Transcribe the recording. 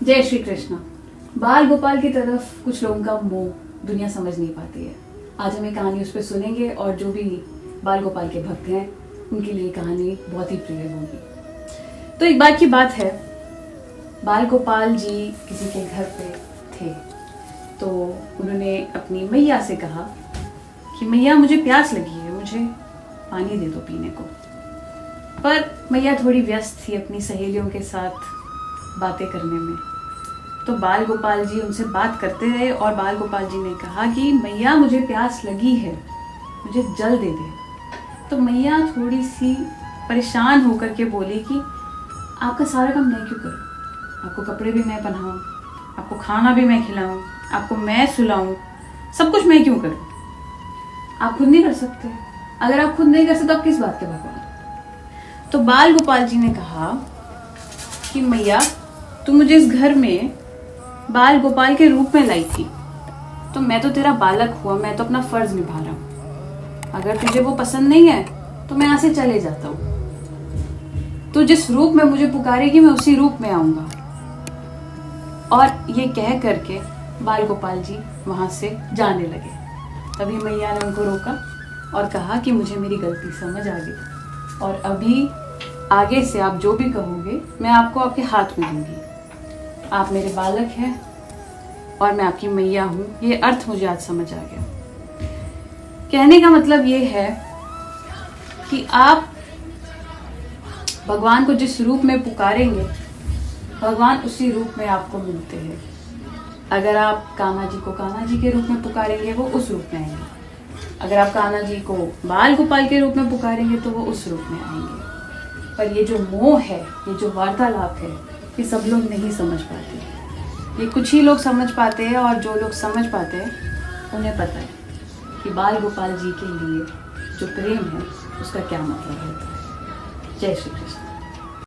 जय श्री कृष्ण। बाल गोपाल की तरफ कुछ लोगों का मोह दुनिया समझ नहीं पाती है। आज हम एक कहानी उस पर सुनेंगे और जो भी बाल गोपाल के भक्त हैं उनके लिए कहानी बहुत ही प्रिय होगी। तो एक बार की बात है, बाल गोपाल जी किसी के घर पे थे तो उन्होंने अपनी मैया से कहा कि मैया मुझे प्यास लगी है, मुझे पानी दे दो पीने को। पर मैया थोड़ी व्यस्त थी अपनी सहेलियों के साथ बातें करने में। तो बाल गोपाल जी उनसे बात करते रहे और बाल गोपाल जी ने कहा कि मैया मुझे प्यास लगी है, मुझे जल दे दे। तो मैया थोड़ी सी परेशान होकर के बोली कि आपका सारा काम मैं क्यों करूं? आपको कपड़े भी मैं पहनाऊं, आपको खाना भी मैं खिलाऊं, आपको मैं सुलाऊं, सब कुछ मैं क्यों करूं? आप खुद नहीं कर सकते? अगर आप खुद नहीं कर सकते तो आप किस बात के भगवान? तो बाल गोपाल जी ने कहा कि मैया तू मुझे इस घर में बाल गोपाल के रूप में लाई थी, तो मैं तो तेरा बालक हुआ, मैं तो अपना फर्ज निभा रहा हूं। अगर तुझे वो पसंद नहीं है तो मैं यहाँ से चले जाता हूँ। तू जिस रूप में मुझे पुकारेगी मैं उसी रूप में आऊंगा। और ये कह करके बाल गोपाल जी वहां से जाने लगे। तभी मैया ने उनको रोका और कहा कि मुझे मेरी गलती समझ आ गई और अभी आगे से आप जो भी कहोगे मैं आपको आपके हाथ में दूंगी। आप मेरे बालक हैं और मैं आपकी मैया हूँ। ये अर्थ मुझे आज समझ आ गया। कहने का मतलब ये है कि आप भगवान को जिस रूप में पुकारेंगे भगवान उसी रूप में आपको मिलते हैं। अगर आप कान्हा जी को कान्हा जी के रूप में पुकारेंगे वो उस रूप में आएंगे। अगर आप कान्हा जी को बाल गोपाल के रूप में पुकारेंगे तो वो उस रूप में आएंगे। पर ये जो मोह है, ये जो वार्तालाप है, ये सब लोग नहीं समझ पाते। ये कुछ ही लोग समझ पाते हैं और जो लोग समझ पाते हैं उन्हें पता है कि बाल गोपाल जी के लिए जो प्रेम है उसका क्या मतलब होता है। जय श्री कृष्ण।